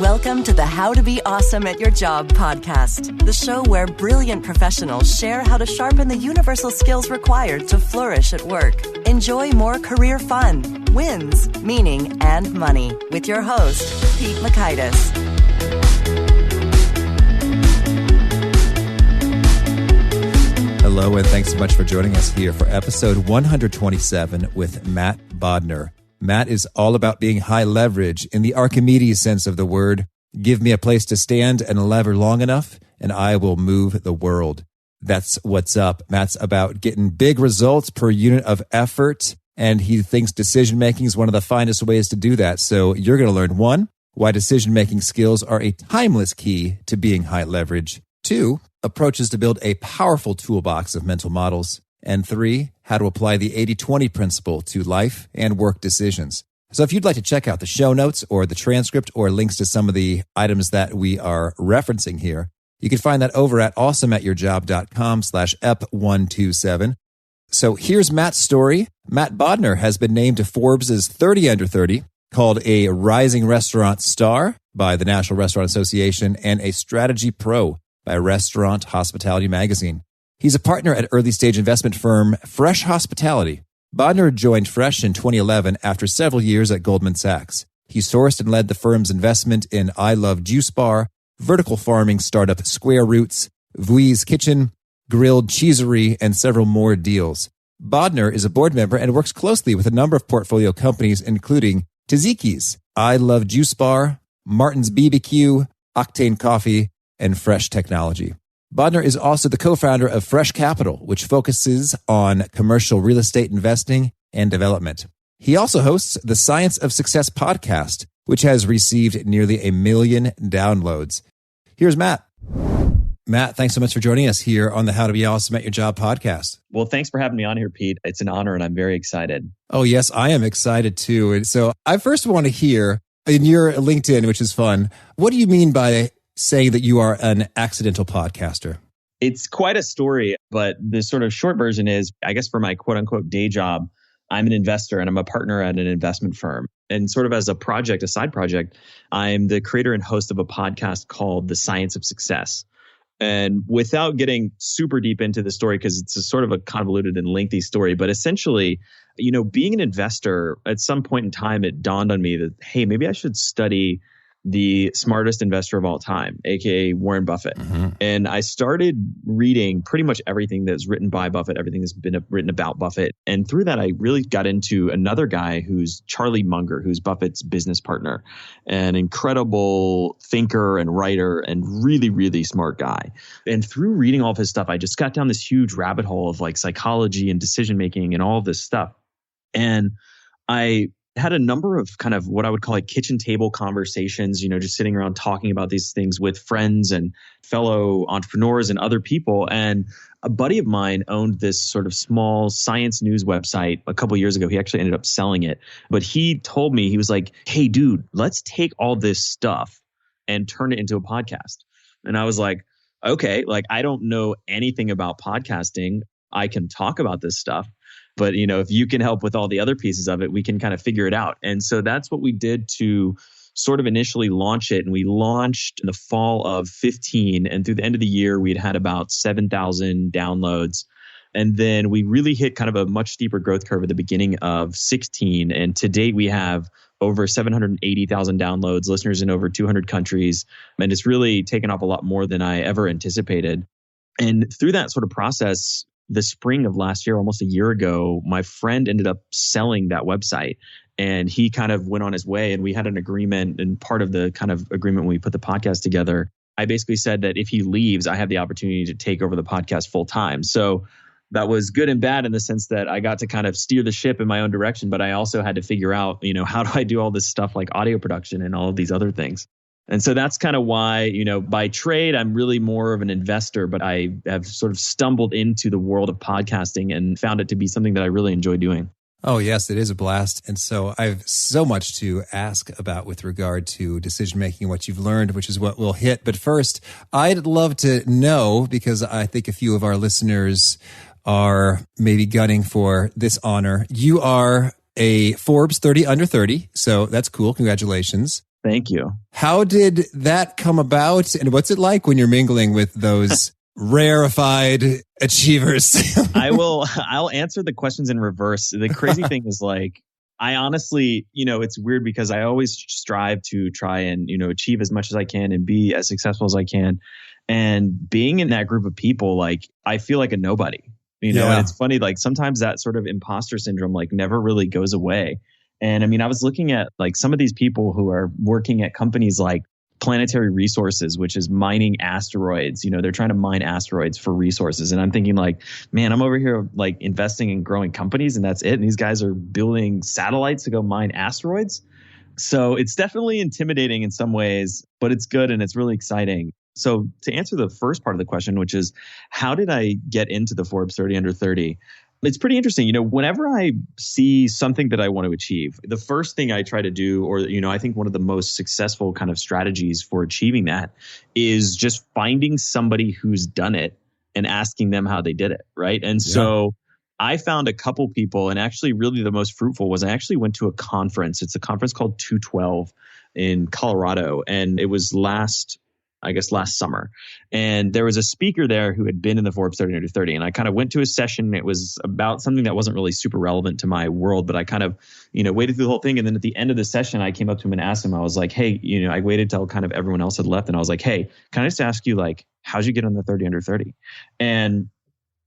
Welcome to the How to Be Awesome at Your Job podcast, the show where brilliant professionals share how to sharpen the universal skills required to flourish at work. Enjoy more career fun, wins, meaning, and money with your host, Pete Makaitis. Hello, and thanks so much for joining us here for episode 127 with Matt Bodnar. Matt is all about being high leverage in the Archimedes sense of the word. Give me a place to stand and lever long enough, and I will move the world. That's what's up. Matt's about getting big results per unit of effort, and he thinks decision-making is one of the finest ways to do that. So you're going to learn, 1, why decision-making skills are a timeless key to being high leverage. 2, approaches to build a powerful toolbox of mental models. And 3, how to apply the 80-20 principle to life and work decisions. So if you'd like to check out the show notes or the transcript or links to some of the items that we are referencing here, you can find that over at awesomeatyourjob.com/ep127. So here's Matt's story. Matt Bodnar has been named to Forbes' 30 Under 30, called a rising restaurant star by the National Restaurant Association, and a strategy pro by Restaurant Hospitality Magazine. He's a partner at early-stage investment firm Fresh Hospitality. Bodnar joined Fresh in 2011 after several years at Goldman Sachs. He sourced and led the firm's investment in I Love Juice Bar, vertical farming startup Square Roots, Vui's Kitchen, Grilled Cheesery, and several more deals. Bodnar is a board member and works closely with a number of portfolio companies, including Tzatziki's, I Love Juice Bar, Martin's BBQ, Octane Coffee, and Fresh Technology. Bodnar is also the co-founder of Fresh Capital, which focuses on commercial real estate investing and development. He also hosts the Science of Success podcast, which has received nearly 1 million downloads. Here's Matt. Matt, thanks so much for joining us here on the How to Be Awesome at Your Job podcast. Well, thanks for having me on here, Pete. It's an honor and I'm very excited. Oh, yes, I am excited too. And so I first want to hear in your LinkedIn, which is fun, what do you mean by saying that you are an accidental podcaster? It's quite a story, but the sort of short version is, I guess for my quote unquote day job, I'm an investor and I'm a partner at an investment firm. And sort of as a project, a side project, I'm the creator and host of a podcast called The Science of Success. And without getting super deep into the story, because it's a sort of a convoluted and lengthy story, but essentially, being an investor, at some point in time, it dawned on me that, hey, maybe I should study the smartest investor of all time, aka Warren Buffett. Mm-hmm. And I started reading pretty much everything that's written by Buffett, everything that's been written about Buffett. And through that, I really got into another guy who's Charlie Munger, who's Buffett's business partner, an incredible thinker and writer and really, really smart guy. And through reading all of his stuff, I just got down this huge rabbit hole of like psychology and decision-making and all of this stuff. And I had a number of kind of what I would call like kitchen table conversations, just sitting around talking about these things with friends and fellow entrepreneurs and other people. And a buddy of mine owned this sort of small science news website a couple of years ago. He actually ended up selling it. But he told me, he was like, hey, dude, let's take all this stuff and turn it into a podcast. And I was like, okay, like I don't know anything about podcasting. I can talk about this stuff. But, if you can help with all the other pieces of it, we can kind of figure it out. And so that's what we did to sort of initially launch it. And we launched in the fall of 15. And through the end of the year, we'd had about 7,000 downloads. And then we really hit kind of a much steeper growth curve at the beginning of 16. And to date, we have over 780,000 downloads, listeners in over 200 countries. And it's really taken off a lot more than I ever anticipated. And through that sort of process, the spring of last year, almost a year ago, my friend ended up selling that website and he kind of went on his way, and we had an agreement. And part of the kind of agreement when we put the podcast together, I basically said that if he leaves, I have the opportunity to take over the podcast full time. So that was good and bad in the sense that I got to kind of steer the ship in my own direction, but I also had to figure out, how do I do all this stuff like audio production and all of these other things. And so that's kind of why, by trade, I'm really more of an investor, but I have sort of stumbled into the world of podcasting and found it to be something that I really enjoy doing. Oh, yes, it is a blast. And so I have so much to ask about with regard to decision-making, what you've learned, which is what we'll hit. But first, I'd love to know, because I think a few of our listeners are maybe gunning for this honor. You are a Forbes 30 Under 30, so that's cool. Congratulations. Thank you. How did that come about? And what's it like when you're mingling with those rarefied achievers? I'll answer the questions in reverse. The crazy thing is like, I honestly, it's weird because I always strive to try and, achieve as much as I can and be as successful as I can. And being in that group of people, like, I feel like a nobody, and it's funny, like sometimes that sort of imposter syndrome, like never really goes away. And I mean, I was looking at like some of these people who are working at companies like Planetary Resources, which is mining asteroids. They're trying to mine asteroids for resources. And I'm thinking like, man, I'm over here like investing in growing companies and that's it. And these guys are building satellites to go mine asteroids. So it's definitely intimidating in some ways, but it's good and it's really exciting. So to answer the first part of the question, which is how did I get into the Forbes 30 under 30? It's pretty interesting. Whenever I see something that I want to achieve, the first thing I try to do, or, I think one of the most successful kind of strategies for achieving that is just finding somebody who's done it and asking them how they did it. Right. And so I found a couple people, and actually really the most fruitful was I actually went to a conference. It's a conference called 212 in Colorado. And it was last summer. And there was a speaker there who had been in the Forbes 30 under 30. And I kind of went to a session. It was about something that wasn't really super relevant to my world, but I kind of, waited through the whole thing. And then at the end of the session, I came up to him and asked him, I was like, hey, I waited till kind of everyone else had left. And I was like, hey, can I just ask you, like, how'd you get on the 30 under 30? And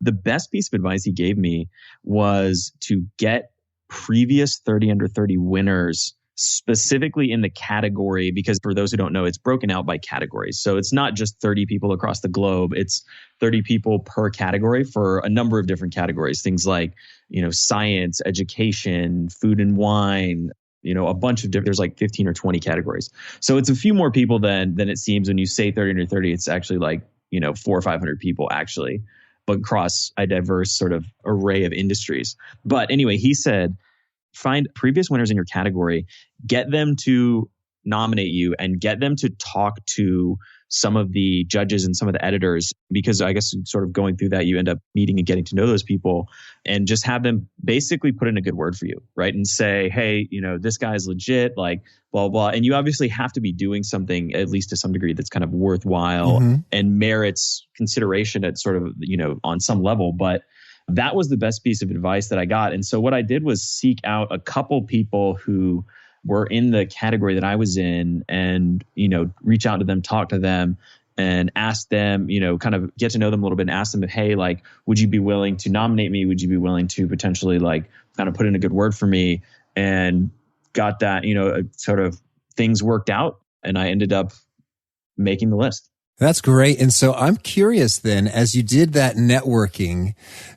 the best piece of advice he gave me was to get previous 30 under 30 winners specifically in the category, because for those who don't know, it's broken out by categories. So it's not just 30 people across the globe. It's 30 people per category for a number of different categories. Things like, science, education, food and wine, a bunch of different, there's like 15 or 20 categories. So it's a few more people than it seems when you say 30 under 30. It's actually like, 400 or 500 people actually, but across a diverse sort of array of industries. But anyway, he said, find previous winners in your category, get them to nominate you and get them to talk to some of the judges and some of the editors, because I guess sort of going through that, you end up meeting and getting to know those people and just have them basically put in a good word for you, right? And say, hey, this guy's legit, like blah, blah. And you obviously have to be doing something, at least to some degree, that's kind of worthwhile and merits consideration at sort of, on some level. But that was the best piece of advice that I got. And so what I did was seek out a couple people who were in the category that I was in and, reach out to them, talk to them and ask them, kind of get to know them a little bit and ask them, hey, like, would you be willing to nominate me? Would you be willing to potentially like kind of put in a good word for me? And got that, sort of things worked out and I ended up making the list. That's great. And so I'm curious then, as you did that networking,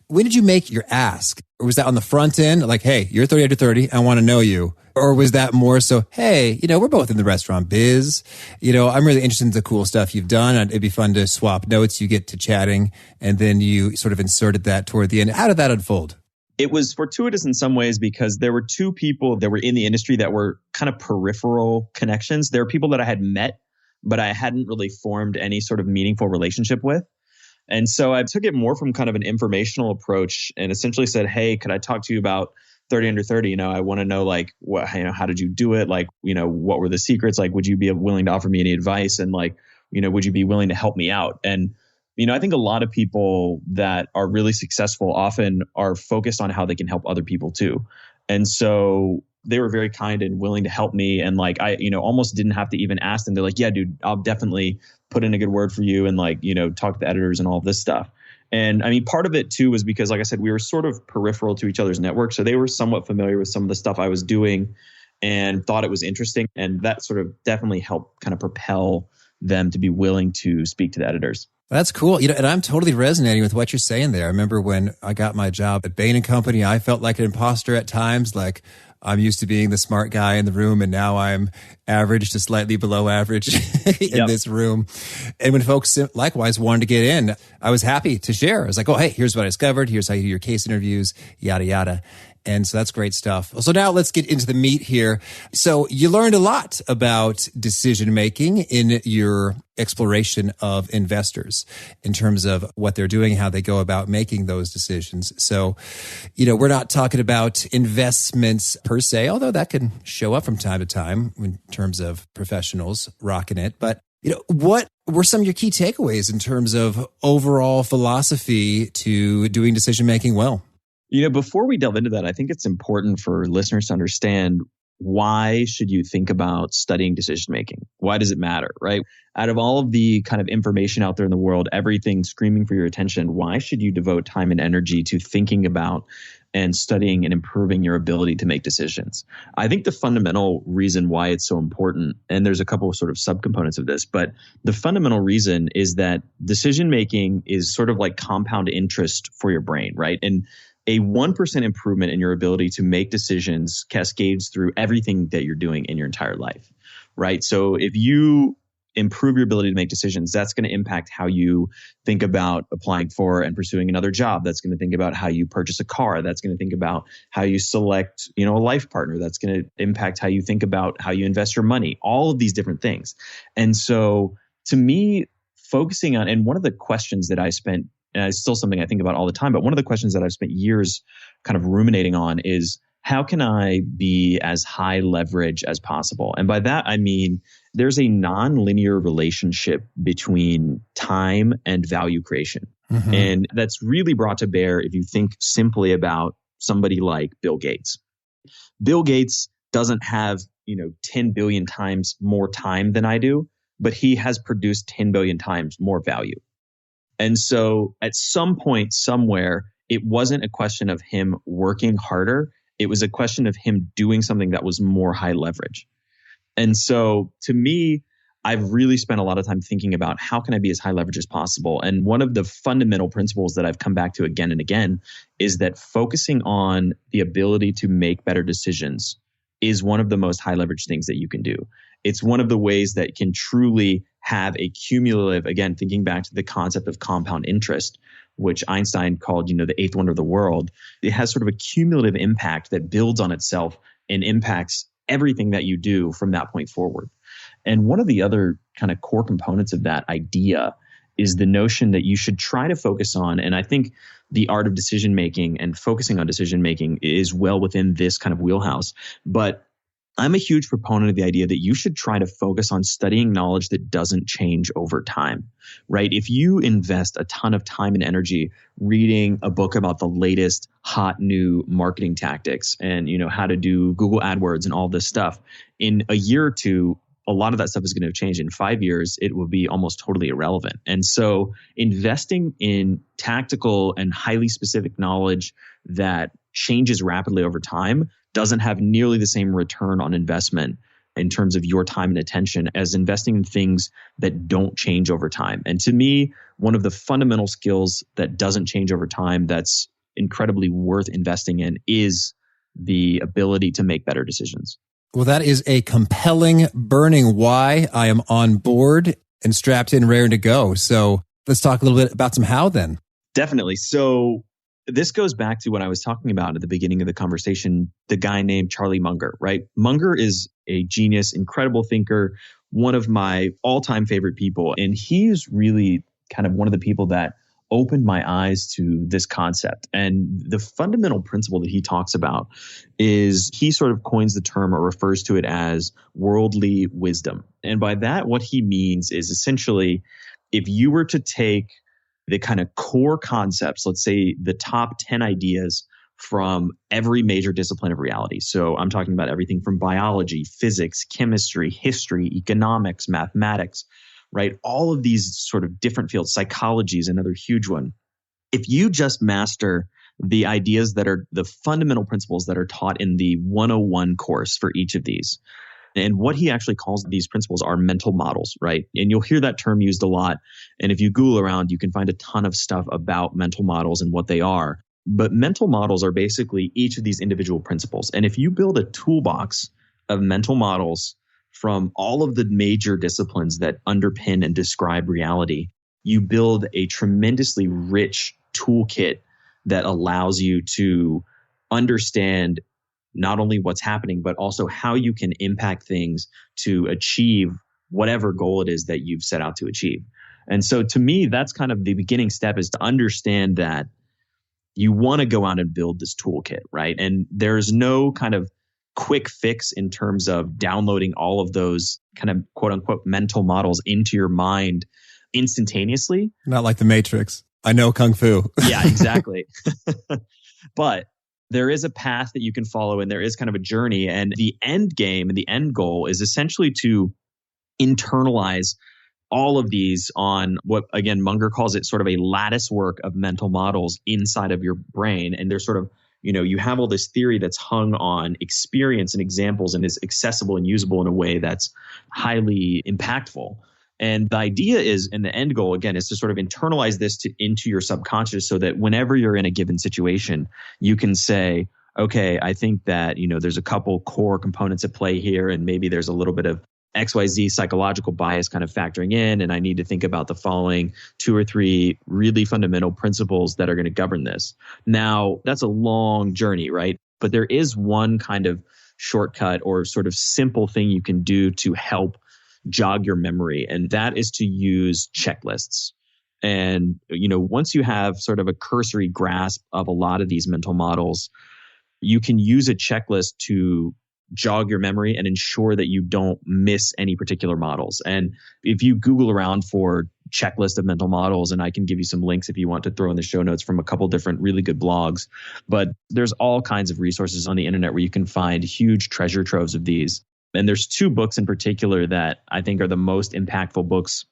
when did you make your ask? Or was that on the front end? Like, hey, you're 30 under 30. I want to know you. Or was that more so, hey, we're both in the restaurant biz. I'm really interested in the cool stuff you've done. And it'd be fun to swap notes. You get to chatting and then you sort of inserted that toward the end. How did that unfold? It was fortuitous in some ways because there were two people that were in the industry that were kind of peripheral connections. There are people that I had met, but I hadn't really formed any sort of meaningful relationship with. And so I took it more from kind of an informational approach and essentially said, hey, could I talk to you about 30 under 30? I want to know like, what, how did you do it? Like, what were the secrets? Like, would you be willing to offer me any advice? And like, would you be willing to help me out? And, I think a lot of people that are really successful often are focused on how they can help other people too. And so they were very kind and willing to help me. And like, I, almost didn't have to even ask them. They're like, yeah, dude, I'll definitely put in a good word for you and like, talk to the editors and all of this stuff. And I mean, part of it too was because, like I said, we were sort of peripheral to each other's network. So they were somewhat familiar with some of the stuff I was doing and thought it was interesting. And that sort of definitely helped kind of propel them to be willing to speak to the editors. That's cool. And I'm totally resonating with what you're saying there. I remember when I got my job at Bain & Company, I felt like an imposter at times. Like I'm used to being the smart guy in the room and now I'm average to slightly below average in this room. And when folks likewise wanted to get in, I was happy to share. I was like, oh, hey, here's what I discovered. Here's how you do your case interviews, yada, yada. And so that's great stuff. So now let's get into the meat here. So you learned a lot about decision making in your exploration of investors in terms of what they're doing, how they go about making those decisions. So, we're not talking about investments per se, although that can show up from time to time in terms of professionals rocking it. But, what were some of your key takeaways in terms of overall philosophy to doing decision making well? Before we delve into that, I think it's important for listeners to understand, why should you think about studying decision making? Why does it matter, right? Out of all of the kind of information out there in the world, everything screaming for your attention, why should you devote time and energy to thinking about and studying and improving your ability to make decisions? I think the fundamental reason why it's so important, and there's a couple of sort of subcomponents of this, but the fundamental reason is that decision making is sort of like compound interest for your brain, right? And a 1% improvement in your ability to make decisions cascades through everything that you're doing in your entire life, right? So if you improve your ability to make decisions, that's going to impact how you think about applying for and pursuing another job. That's going to think about how you purchase a car. That's going to think about how you select, a life partner. That's going to impact how you think about how you invest your money, all of these different things. And so to me, focusing on, and one of the questions that I spent, and it's still something I think about all the time, but one of the questions that I've spent years kind of ruminating on is, how can I be as high leverage as possible? And by that, I mean, there's a non-linear relationship between time and value creation. Mm-hmm. And that's really brought to bear if you think simply about somebody like Bill Gates. Bill Gates doesn't have, 10 billion times more time than I do, but he has produced 10 billion times more value. And so at some point somewhere, it wasn't a question of him working harder. It was a question of him doing something that was more high leverage. And so to me, I've really spent a lot of time thinking about, how can I be as high leverage as possible? And one of the fundamental principles that I've come back to again and again is that focusing on the ability to make better decisions is one of the most high leverage things that you can do. It's one of the ways that can truly have a cumulative, again, thinking back to the concept of compound interest, which Einstein called, the eighth wonder of the world. It has sort of a cumulative impact that builds on itself and impacts everything that you do from that point forward. And one of the other kind of core components of that idea is the notion that you should try to focus on, and I think the art of decision making and focusing on decision making is well within this kind of wheelhouse. But I'm a huge proponent of the idea that you should try to focus on studying knowledge that doesn't change over time, right? If you invest a ton of time and energy reading a book about the latest hot new marketing tactics and, how to do Google AdWords and all this stuff, in a year or two, a lot of that stuff is going to change. In 5 years, it will be almost totally irrelevant. And so investing in tactical and highly specific knowledge that changes rapidly over time doesn't have nearly the same return on investment in terms of your time and attention as investing in things that don't change over time. And to me, one of the fundamental skills that doesn't change over time that's incredibly worth investing in is the ability to make better decisions. Well, that is a compelling, burning why. I am on board and strapped in, raring to go. So let's talk a little bit about some how then. Definitely. So this goes back to what I was talking about at the beginning of the conversation, the guy named Charlie Munger, right? Munger is a genius, incredible thinker, one of my all-time favorite people. And he's really kind of one of the people that opened my eyes to this concept. And the fundamental principle that he talks about is he sort of coins the term or refers to it as worldly wisdom. And by that, what he means is essentially, if you were to take the kind of core concepts, let's say the top 10 ideas from every major discipline of reality. So I'm talking about everything from biology, physics, chemistry, history, economics, mathematics, right? All of these sort of different fields. Psychology is another huge one. If you just master the ideas that are the fundamental principles that are taught in the 101 course for each of these, and what he actually calls these principles are mental models, right? And you'll hear that term used a lot. And if you Google around, you can find a ton of stuff about mental models and what they are. But mental models are basically each of these individual principles. And if you build a toolbox of mental models from all of the major disciplines that underpin and describe reality, you build a tremendously rich toolkit that allows you to understand not only what's happening, but also how you can impact things to achieve whatever goal it is that you've set out to achieve. And so to me, that's kind of the beginning step, is to understand that you want to go out and build this toolkit, right? And there's no kind of quick fix in terms of downloading all of those kind of quote unquote mental models into your mind instantaneously. Not like the Matrix. I know Kung Fu. Yeah, exactly. But there is a path that you can follow, and there is kind of a journey. And the end game and the end goal is essentially to internalize all of these on what, again, Munger calls it sort of a lattice work of mental models inside of your brain. And they're sort of, you have all this theory that's hung on experience and examples and is accessible and usable in a way that's highly impactful. And the idea is, and the end goal, again, is to sort of internalize this into your subconscious so that whenever you're in a given situation, you can say, okay, I think that, there's a couple core components at play here, and maybe there's a little bit of XYZ psychological bias kind of factoring in, and I need to think about the following 2 or 3 really fundamental principles that are going to govern this. Now, that's a long journey, right? But there is one kind of shortcut or sort of simple thing you can do to help jog your memory, and that is to use checklists. And, once you have sort of a cursory grasp of a lot of these mental models, you can use a checklist to jog your memory and ensure that you don't miss any particular models. And if you Google around for checklist of mental models, and I can give you some links if you want to throw in the show notes from a couple different really good blogs, but there's all kinds of resources on the internet where you can find huge treasure troves of these. And there's 2 books in particular that I think are the most impactful books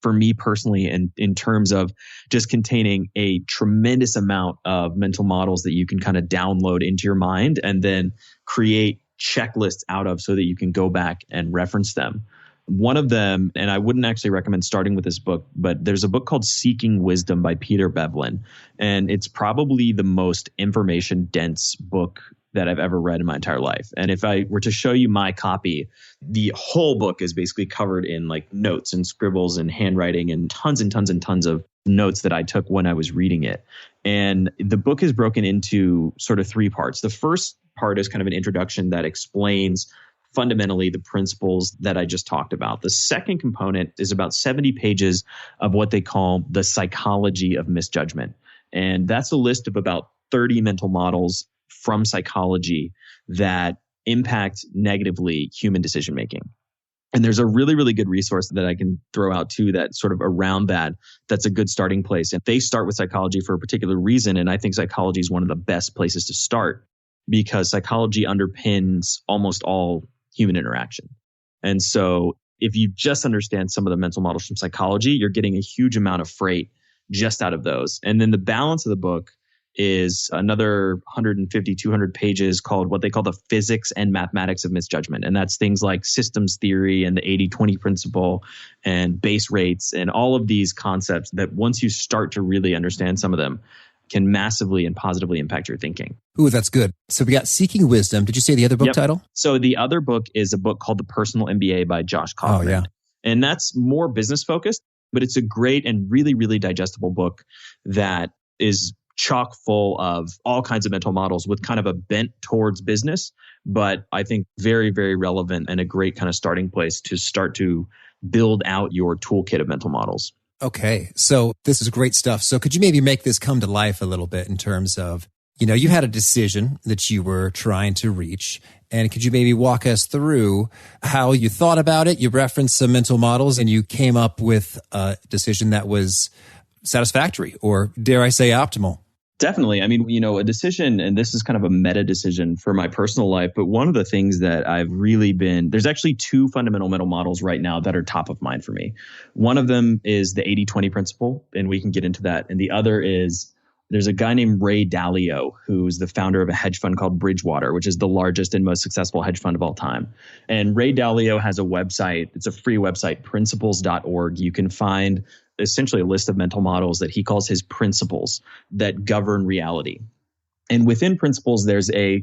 for me personally, and in terms of just containing a tremendous amount of mental models that you can kind of download into your mind and then create checklists out of so that you can go back and reference them. One of them, and I wouldn't actually recommend starting with this book, but there's a book called Seeking Wisdom by Peter Bevlin. And it's probably the most information dense book that I've ever read in my entire life. And if I were to show you my copy, the whole book is basically covered in like notes and scribbles and handwriting and tons and tons and tons of notes that I took when I was reading it. And the book is broken into sort of 3 parts. The first part is kind of an introduction that explains fundamentally the principles that I just talked about. The second component is about 70 pages of what they call the psychology of misjudgment. And that's a list of about 30 mental models from psychology that impact negatively human decision making. And there's a really, really good resource that I can throw out too, that sort of around that's a good starting place. And they start with psychology for a particular reason. And I think psychology is one of the best places to start because psychology underpins almost all human interaction. And so if you just understand some of the mental models from psychology, you're getting a huge amount of freight just out of those. And then the balance of the book is another 150, 200 pages called what they call the physics and mathematics of misjudgment. And that's things like systems theory and the 80-20 principle and base rates and all of these concepts that once you start to really understand some of them can massively and positively impact your thinking. Ooh, that's good. So we got Seeking Wisdom. Did you say the other book title? So the other book is a book called The Personal MBA by Josh Kaufman. Oh, yeah. And that's more business focused, but it's a great and really, really digestible book that is chock full of all kinds of mental models with kind of a bent towards business, but I think very, very relevant and a great kind of starting place to start to build out your toolkit of mental models. Okay. So this is great stuff. So could you maybe make this come to life a little bit in terms of, you had a decision that you were trying to reach, and could you maybe walk us through how you thought about it? You referenced some mental models and you came up with a decision that was satisfactory, or dare I say optimal? Definitely. I mean, a decision, and this is kind of a meta decision for my personal life, but one of the things that I've really there's actually 2 fundamental mental models right now that are top of mind for me. One of them is the 80-20 principle, and we can get into that. And the other is there's a guy named Ray Dalio, who's the founder of a hedge fund called Bridgewater, which is the largest and most successful hedge fund of all time. And Ray Dalio has a website. It's a free website, principles.org. You can find essentially a list of mental models that he calls his principles that govern reality. And within principles, there's a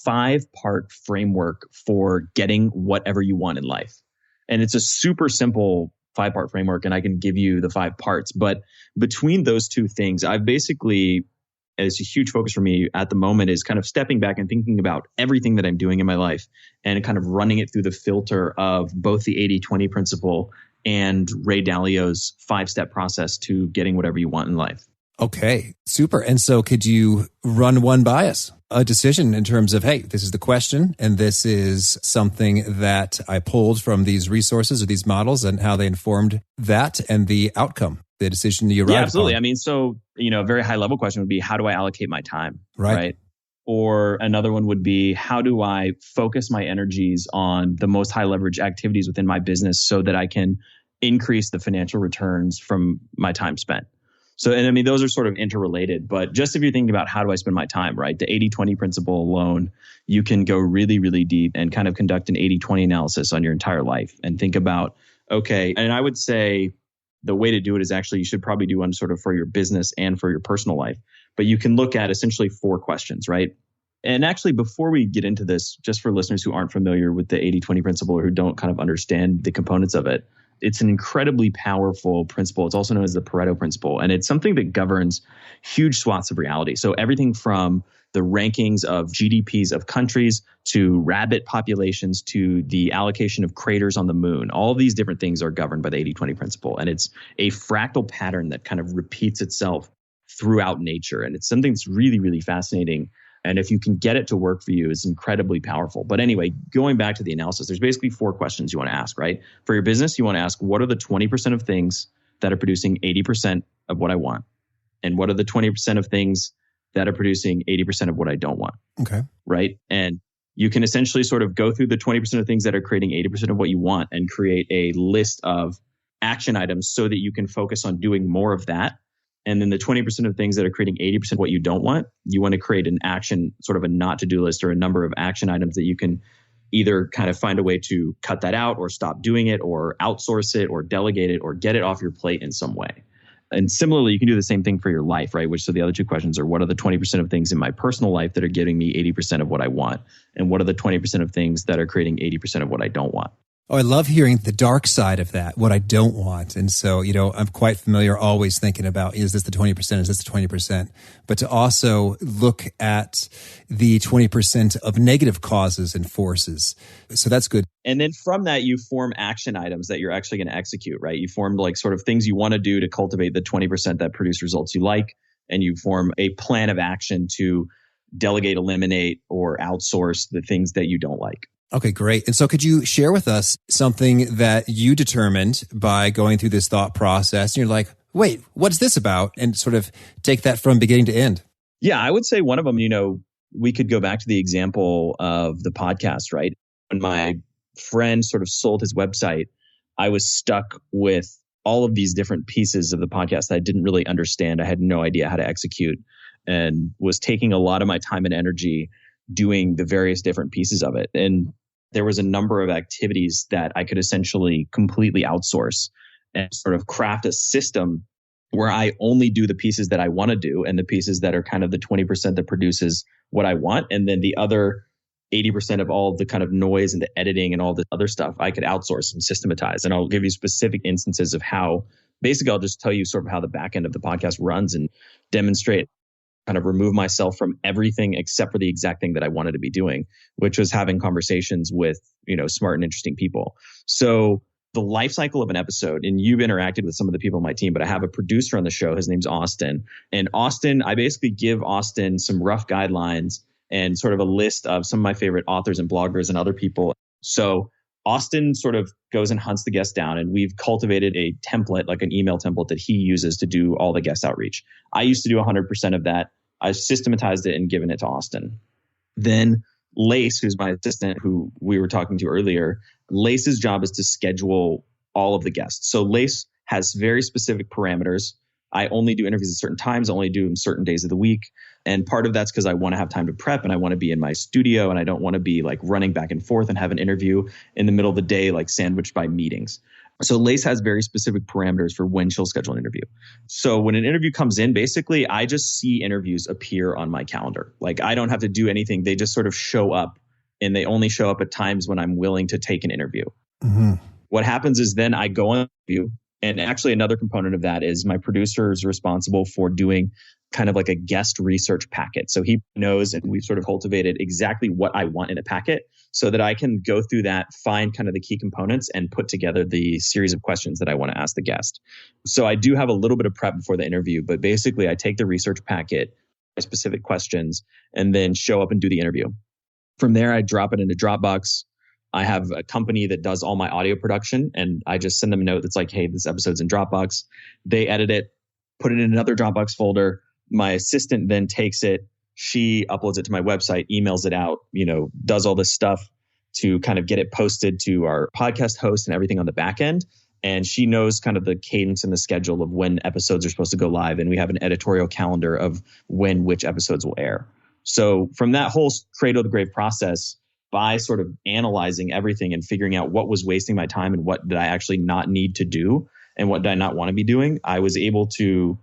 5-part framework for getting whatever you want in life. And it's a super simple 5-part framework, and I can give you the 5 parts. But between those 2 things, I've basically and it's a huge focus for me at the moment, is kind of stepping back and thinking about everything that I'm doing in my life and kind of running it through the filter of both the 80-20 principle and Ray Dalio's 5-step process to getting whatever you want in life. Okay, super. And so could you run one by us? A decision in terms of, hey, this is the question, and this is something that I pulled from these resources or these models and how they informed that and the outcome, the decision you arrived Yeah, absolutely. upon. I mean, so, a very high level question would be, how do I allocate my time? Right. Or another one would be, how do I focus my energies on the most high leverage activities within my business so that I can increase the financial returns from my time spent? So, and I mean, those are sort of interrelated, but just if you're thinking about how do I spend my time, right? The 80-20 principle alone, you can go really, really deep and kind of conduct an 80-20 analysis on your entire life and think about, okay, and I would say the way to do it is actually, you should probably do one sort of for your business and for your personal life, but you can look at essentially 4 questions, right? And actually, before we get into this, just for listeners who aren't familiar with the 80-20 principle or who don't kind of understand the components of it, it's an incredibly powerful principle. It's also known as the Pareto principle, and it's something that governs huge swaths of reality. So everything from the rankings of GDPs of countries to rabbit populations to the allocation of craters on the moon, all of these different things are governed by the 80-20 principle. And it's a fractal pattern that kind of repeats itself throughout nature. And it's something that's really, really fascinating. And if you can get it to work for you, it's incredibly powerful. But anyway, going back to the analysis, there's basically 4 questions you want to ask, right? For your business, you want to ask, what are the 20% of things that are producing 80% of what I want? And what are the 20% of things that are producing 80% of what I don't want? Okay. Right? And you can essentially sort of go through the 20% of things that are creating 80% of what you want and create a list of action items so that you can focus on doing more of that. And then the 20% of things that are creating 80% of what you don't want, you want to create an action, sort of a not to do list or a number of action items that you can either kind of find a way to cut that out or stop doing it or outsource it or delegate it or get it off your plate in some way. And similarly, you can do the same thing for your life, right? So the other 2 questions are, what are the 20% of things in my personal life that are giving me 80% of what I want? And what are the 20% of things that are creating 80% of what I don't want? Oh, I love hearing the dark side of that, what I don't want. And so, I'm quite familiar always thinking about, is this the 20%? Is this the 20%? But to also look at the 20% of negative causes and forces. So that's good. And then from that, you form action items that you're actually going to execute, right? You form like sort of things you want to do to cultivate the 20% that produce results you like. And you form a plan of action to delegate, eliminate, or outsource the things that you don't like. Okay, great. And so could you share with us something that you determined by going through this thought process? And you're like, wait, what's this about? And sort of take that from beginning to end. Yeah, I would say one of them, we could go back to the example of the podcast, right? When my friend sort of sold his website, I was stuck with all of these different pieces of the podcast that I didn't really understand. I had no idea how to execute and was taking a lot of my time and energy doing the various different pieces of it. And there was a number of activities that I could essentially completely outsource and sort of craft a system where I only do the pieces that I want to do and the pieces that are kind of the 20% that produces what I want. And then the other 80% of all the kind of noise and the editing and all the other stuff I could outsource and systematize. And I'll give you specific instances of how, basically, I'll just tell you sort of how the back end of the podcast runs and demonstrate, kind of remove myself from everything except for the exact thing that I wanted to be doing, which was having conversations with, smart and interesting people. So the life cycle of an episode, and you've interacted with some of the people on my team, but I have a producer on the show. His name's Austin. And Austin, I basically give Austin some rough guidelines and sort of a list of some of my favorite authors and bloggers and other people. So Austin sort of goes and hunts the guests down, and we've cultivated a template, like an email template that he uses to do all the guest outreach. I used to do 100% of that. I've systematized it and given it to Austin. Then Lace, who's my assistant, who we were talking to earlier, Lace's job is to schedule all of the guests. So Lace has very specific parameters. I only do interviews at certain times. I only do them certain days of the week. And part of that's because I want to have time to prep and I want to be in my studio and I don't want to be like running back and forth and have an interview in the middle of the day, like sandwiched by meetings. So Lace has very specific parameters for when she'll schedule an interview. So when an interview comes in, basically, I just see interviews appear on my calendar. Like I don't have to do anything. They just sort of show up, and they only show up at times when I'm willing to take an interview. Mm-hmm. What happens is then I go on an interview. And actually another component of that is my producer is responsible for doing kind of like a guest research packet. So he knows, and we've sort of cultivated exactly what I want in a packet so that I can go through that, find kind of the key components and put together the series of questions that I want to ask the guest. So I do have a little bit of prep before the interview, but basically I take the research packet, specific questions, and then show up and do the interview. From there, I drop it into Dropbox. I have a company that does all my audio production, and I just send them a note that's like, hey, this episode's in Dropbox. They edit it, put it in another Dropbox folder. My assistant then takes it. She uploads it to my website, emails it out, does all this stuff to kind of get it posted to our podcast host and everything on the back end. And she knows kind of the cadence and the schedule of when episodes are supposed to go live. And we have an editorial calendar of when which episodes will air. So from that whole cradle to grave process, by sort of analyzing everything and figuring out what was wasting my time and what did I actually not need to do and what did I not want to be doing, I was able to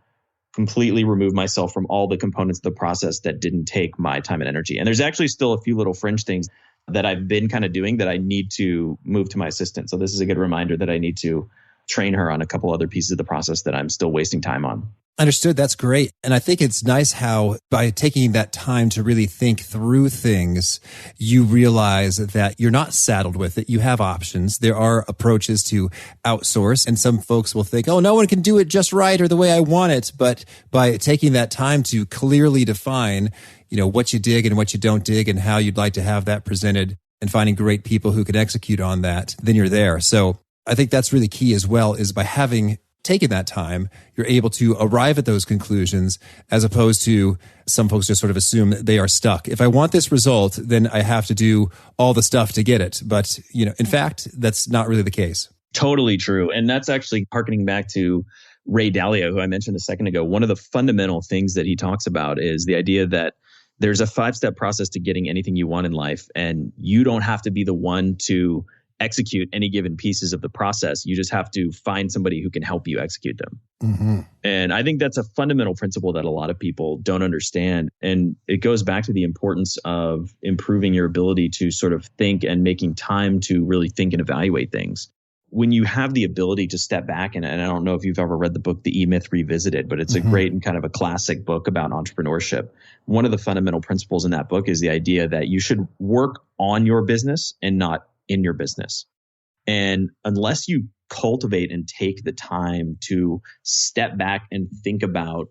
completely remove myself from all the components of the process that didn't take my time and energy. And there's actually still a few little fringe things that I've been kind of doing that I need to move to my assistant. So this is a good reminder that I need to train her on a couple other pieces of the process that I'm still wasting time on. Understood. That's great. And I think it's nice how by taking that time to really think through things, you realize that you're not saddled with it. You have options. There are approaches to outsource, and some folks will think, oh, no one can do it just right or the way I want it. But by taking that time to clearly define, what you dig and what you don't dig and how you'd like to have that presented and finding great people who can execute on that, then you're there. So I think that's really key as well, is by having taken that time, you're able to arrive at those conclusions, as opposed to some folks just sort of assume that they are stuck. If I want this result, then I have to do all the stuff to get it. But, in fact, that's not really the case. Totally true. And that's actually harkening back to Ray Dalio, who I mentioned a second ago. One of the fundamental things that he talks about is the idea that there's a 5-step process to getting anything you want in life. And you don't have to be the one to execute any given pieces of the process. You just have to find somebody who can help you execute them. Mm-hmm. And I think that's a fundamental principle that a lot of people don't understand. And it goes back to the importance of improving your ability to sort of think and making time to really think and evaluate things. When you have the ability to step back, and I don't know if you've ever read the book, The E-Myth Revisited, but it's a great and kind of a classic book about entrepreneurship. One of the fundamental principles in that book is the idea that you should work on your business and not in your business. And unless you cultivate and take the time to step back and think about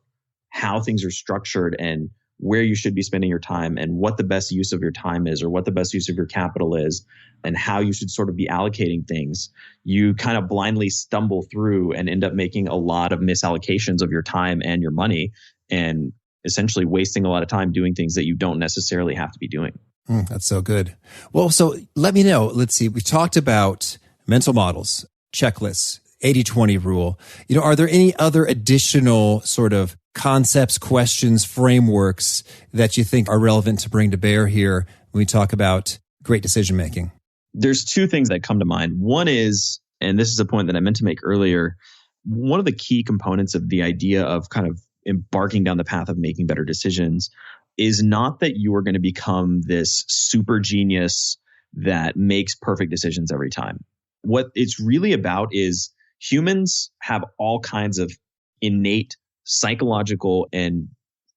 how things are structured and where you should be spending your time and what the best use of your time is, or what the best use of your capital is, and how you should sort of be allocating things, you kind of blindly stumble through and end up making a lot of misallocations of your time and your money, and essentially wasting a lot of time doing things that you don't necessarily have to be doing. That's so good. Well, so let me know. Let's see. We talked about mental models, checklists, 80-20 rule. Are there any other additional sort of concepts, questions, frameworks that you think are relevant to bring to bear here when we talk about great decision making? There's two things that come to mind. One is, and this is a point that I meant to make earlier, one of the key components of the idea of kind of embarking down the path of making better decisions is not that you are going to become this super genius that makes perfect decisions every time. What it's really about is humans have all kinds of innate psychological and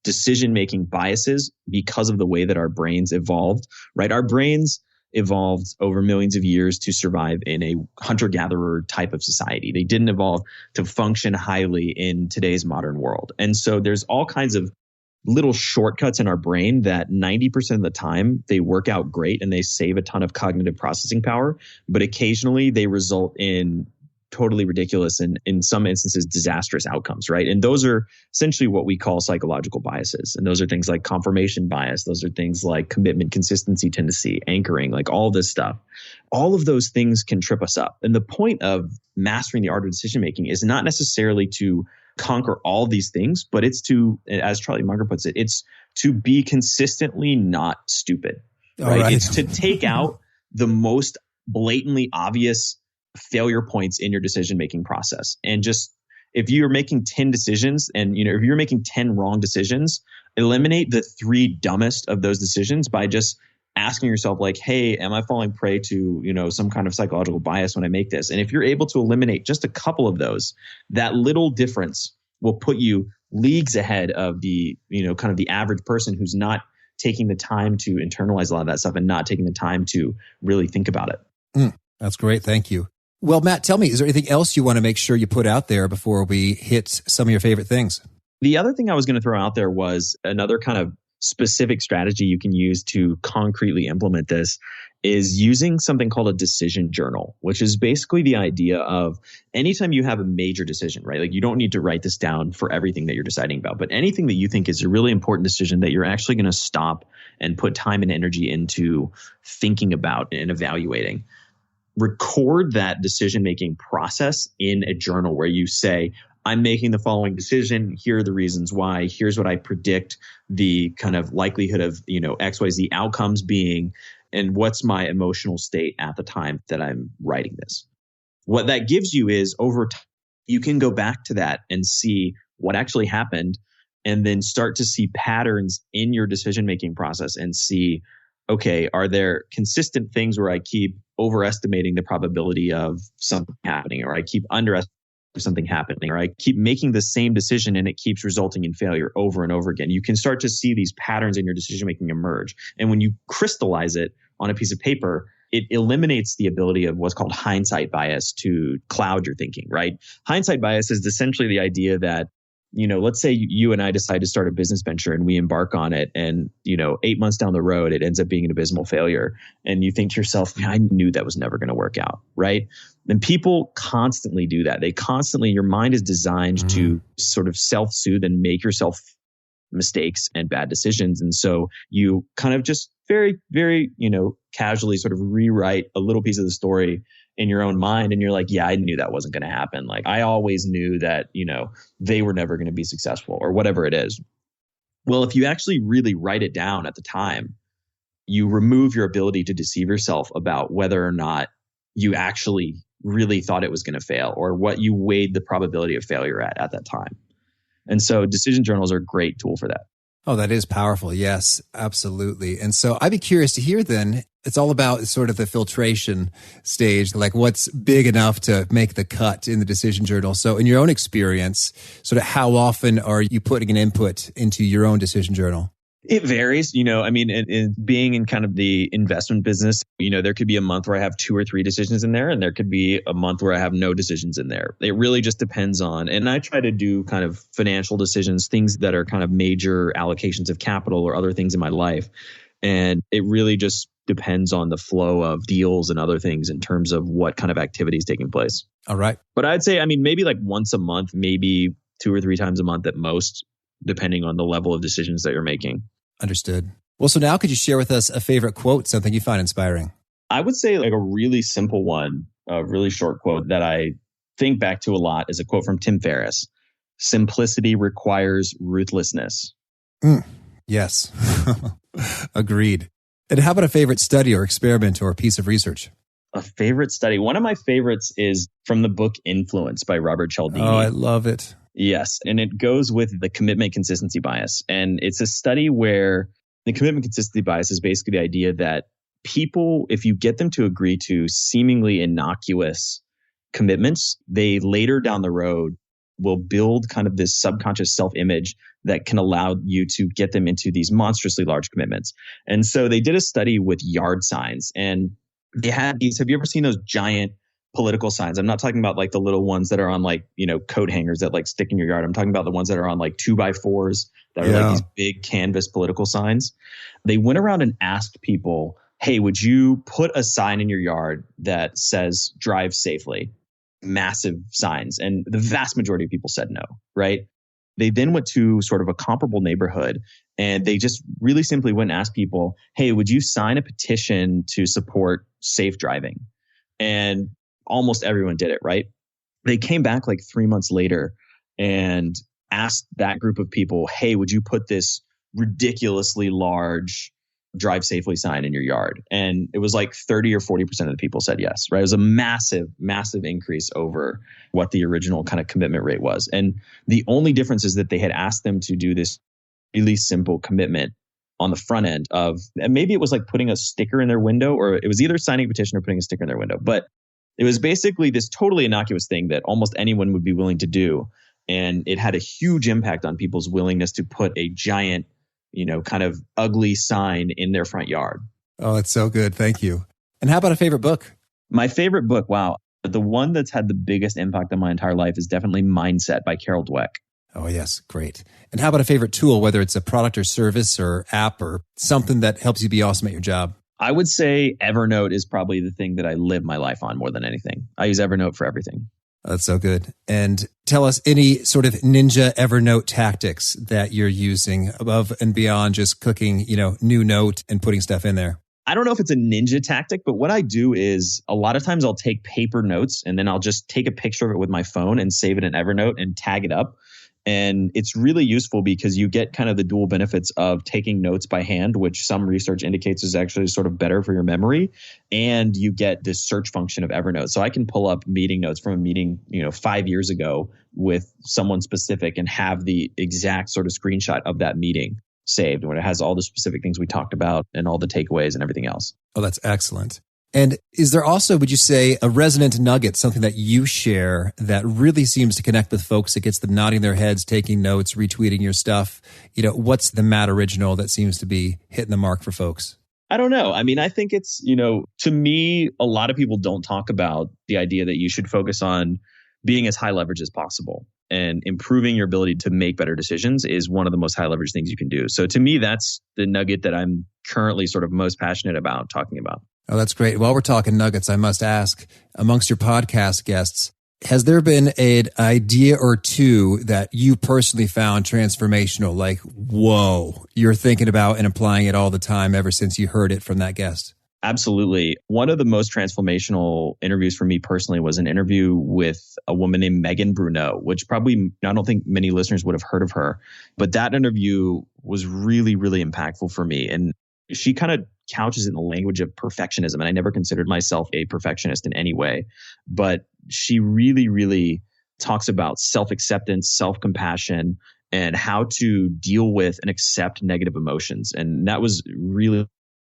decision-making biases because of the way that our brains evolved, right? Our brains evolved over millions of years to survive in a hunter-gatherer type of society. They didn't evolve to function highly in today's modern world. And so there's all kinds of little shortcuts in our brain that 90% of the time they work out great and they save a ton of cognitive processing power, but occasionally they result in totally ridiculous and in some instances disastrous outcomes, right? And those are essentially what we call psychological biases. And those are things like confirmation bias. Those are things like commitment, consistency, tendency, anchoring, like all this stuff. All of those things can trip us up. And the point of mastering the art of decision making is not necessarily to conquer all these things, but it's to, as Charlie Munger puts it, it's to be consistently not stupid, right? It's to take out the most blatantly obvious failure points in your decision-making process. And just, if you're making 10 decisions and, if you're making 10 wrong decisions, eliminate the 3 dumbest of those decisions by just asking yourself like, hey, am I falling prey to, some kind of psychological bias when I make this? And if you're able to eliminate just a couple of those, that little difference will put you leagues ahead of the, kind of the average person who's not taking the time to internalize a lot of that stuff and not taking the time to really think about it. That's great. Thank you. Well, Matt, tell me, is there anything else you want to make sure you put out there before we hit some of your favorite things? The other thing I was going to throw out there was another kind of specific strategy you can use to concretely implement this is using something called a decision journal, which is basically the idea of anytime you have a major decision, right? Like you don't need to write this down for everything that you're deciding about, but anything that you think is a really important decision that you're actually going to stop and put time and energy into thinking about and evaluating. Record that decision-making process in a journal where you say, I'm making the following decision. Here are the reasons why. Here's what I predict the kind of likelihood of, XYZ outcomes being, and what's my emotional state at the time that I'm writing this. What that gives you is over time, you can go back to that and see what actually happened and then start to see patterns in your decision-making process and see, okay, are there consistent things where I keep overestimating the probability of something happening, or I keep underestimating something happening, or I keep making the same decision and it keeps resulting in failure over and over again. You can start to see these patterns in your decision making emerge. And when you crystallize it on a piece of paper, it eliminates the ability of what's called hindsight bias to cloud your thinking, right? Hindsight bias is essentially the idea that, let's say you and I decide to start a business venture and we embark on it, and 8 months down the road, it ends up being an abysmal failure. And you think to yourself, I knew that was never going to work out, right? And people constantly do that. Your mind is designed to sort of self-soothe and make yourself mistakes and bad decisions. And so you kind of just very, very, casually sort of rewrite a little piece of the story in your own mind. And you're like, yeah, I knew that wasn't going to happen. Like I always knew that, they were never going to be successful or whatever it is. Well, if you actually really write it down at the time, you remove your ability to deceive yourself about whether or not you actually really thought it was going to fail or what you weighed the probability of failure at that time. And so decision journals are a great tool for that. Oh, that is powerful. Yes, absolutely. And so I'd be curious to hear then, it's all about sort of the filtration stage, like what's big enough to make the cut in the decision journal. So in your own experience, sort of how often are you putting an input into your own decision journal? It varies, in being in kind of the investment business, there could be a month where I have 2 or 3 decisions in there, and there could be a month where I have no decisions in there. It really just depends on, and I try to do kind of financial decisions, things that are kind of major allocations of capital or other things in my life. And it really just depends on the flow of deals and other things in terms of what kind of activity is taking place. All right. But I'd say, maybe like once a month, maybe 2 or 3 times a month at most, depending on the level of decisions that you're making. Understood. Well, so now could you share with us a favorite quote, something you find inspiring? I would say like a really simple one, a really short quote that I think back to a lot is a quote from Tim Ferriss. Simplicity requires ruthlessness. Yes. Agreed. And how about a favorite study or experiment or piece of research? A favorite study. One of my favorites is from the book Influence by Robert Cialdini. Oh, I love it. Yes. And it goes with the commitment consistency bias. And it's a study where the commitment consistency bias is basically the idea that people, if you get them to agree to seemingly innocuous commitments, they later down the road will build kind of this subconscious self-image that can allow you to get them into these monstrously large commitments. And so they did a study with yard signs, and they had these, have you ever seen those giant political signs? I'm not talking about like the little ones that are on like, coat hangers that like stick in your yard. I'm talking about the ones that are on like 2x4s that are like these big canvas political signs. They went around and asked people, hey, would you put a sign in your yard that says drive safely? Massive signs. And the vast majority of people said no, right? They then went to sort of a comparable neighborhood and they just really simply went and asked people, hey, would you sign a petition to support safe driving? And almost everyone did it, right? They came back like 3 months later and asked that group of people, hey, would you put this ridiculously large drive safely sign in your yard? And it was like 30 or 40% of the people said yes, right? It was a massive, massive increase over what the original kind of commitment rate was. And the only difference is that they had asked them to do this really simple commitment on the front end of, and maybe it was like putting a sticker in their window, or it was either signing a petition or putting a sticker in their window. But it was basically this totally innocuous thing that almost anyone would be willing to do. And it had a huge impact on people's willingness to put a giant, kind of ugly sign in their front yard. Oh, that's so good. Thank you. And how about a favorite book? My favorite book, wow. The one that's had the biggest impact on my entire life is definitely Mindset by Carol Dweck. Oh, yes. Great. And how about a favorite tool, whether it's a product or service or app or something that helps you be awesome at your job? I would say Evernote is probably the thing that I live my life on more than anything. I use Evernote for everything. That's so good. And tell us any sort of ninja Evernote tactics that you're using above and beyond just clicking, new note and putting stuff in there. I don't know if it's a ninja tactic, but what I do is a lot of times I'll take paper notes and then I'll just take a picture of it with my phone and save it in Evernote and tag it up. And it's really useful because you get kind of the dual benefits of taking notes by hand, which some research indicates is actually sort of better for your memory. And you get this search function of Evernote. So I can pull up meeting notes from a meeting, 5 years ago with someone specific and have the exact sort of screenshot of that meeting saved when it has all the specific things we talked about and all the takeaways and everything else. Oh, that's excellent. And is there also, would you say, a resonant nugget, something that you share that really seems to connect with folks? It gets them nodding their heads, taking notes, retweeting your stuff. What's the Matt original that seems to be hitting the mark for folks? I don't know. I mean, I think it's, to me, a lot of people don't talk about the idea that you should focus on being as high leverage as possible. And improving your ability to make better decisions is one of the most high leverage things you can do. So to me, that's the nugget that I'm currently sort of most passionate about talking about. Oh, that's great. While we're talking nuggets, I must ask, amongst your podcast guests, has there been an idea or two that you personally found transformational? Like, whoa, you're thinking about and applying it all the time ever since you heard it from that guest? Absolutely. One of the most transformational interviews for me personally was an interview with a woman named Megan Bruneau, which probably, I don't think many listeners would have heard of her. But that interview was really, really impactful for me. And she kind of couches it in the language of perfectionism. And I never considered myself a perfectionist in any way. But she really, really talks about self-acceptance, self-compassion, and how to deal with and accept negative emotions. And that was really,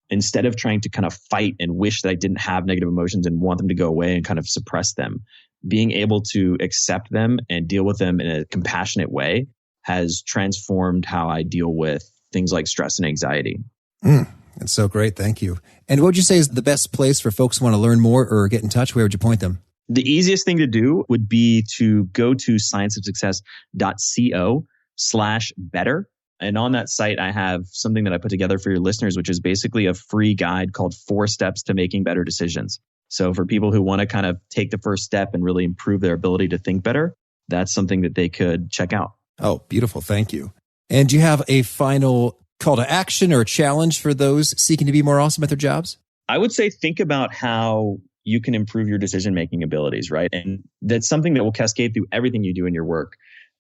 instead of trying to kind of fight and wish that I didn't have negative emotions and want them to go away and kind of suppress them, being able to accept them and deal with them in a compassionate way has transformed how I deal with things like stress and anxiety. That's so great. Thank you. And what would you say is the best place for folks who want to learn more or get in touch? Where would you point them? The easiest thing to do would be to go to scienceofsuccess.co/better. And on that site, I have something that I put together for your listeners, which is basically a free guide called 4 Steps to Making Better Decisions. So for people who want to kind of take the first step and really improve their ability to think better, that's something that they could check out. Oh, beautiful. Thank you. And do you have a final call to action or a challenge for those seeking to be more awesome at their jobs? I would say think about how you can improve your decision-making abilities, right? And that's something that will cascade through everything you do in your work.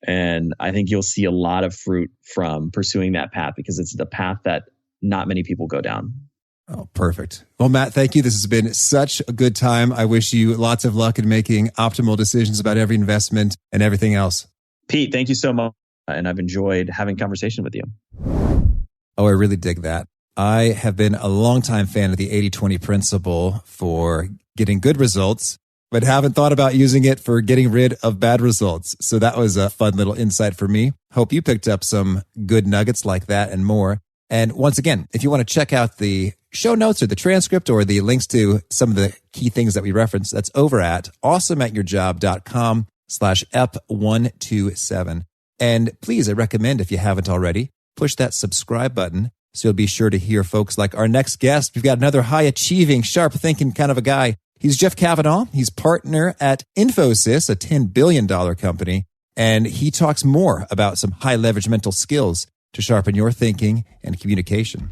And I think you'll see a lot of fruit from pursuing that path because it's the path that not many people go down. Oh, perfect. Well, Matt, thank you. This has been such a good time. I wish you lots of luck in making optimal decisions about every investment and everything else. Pete, thank you so much. And I've enjoyed having a conversation with you. Oh, I really dig that. I have been a longtime fan of the 80-20 principle for getting good results, but haven't thought about using it for getting rid of bad results. So that was a fun little insight for me. Hope you picked up some good nuggets like that and more. And once again, if you want to check out the show notes or the transcript or the links to some of the key things that we referenced, that's over at awesomeatyourjob.com/ep127. And please, I recommend, if you haven't already, push that subscribe button so you'll be sure to hear folks like our next guest. We've got another high-achieving, sharp-thinking kind of a guy. He's Jeff Kavanaugh. He's partner at Infosys, a $10 billion company, and he talks more about some high-leverage mental skills to sharpen your thinking and communication.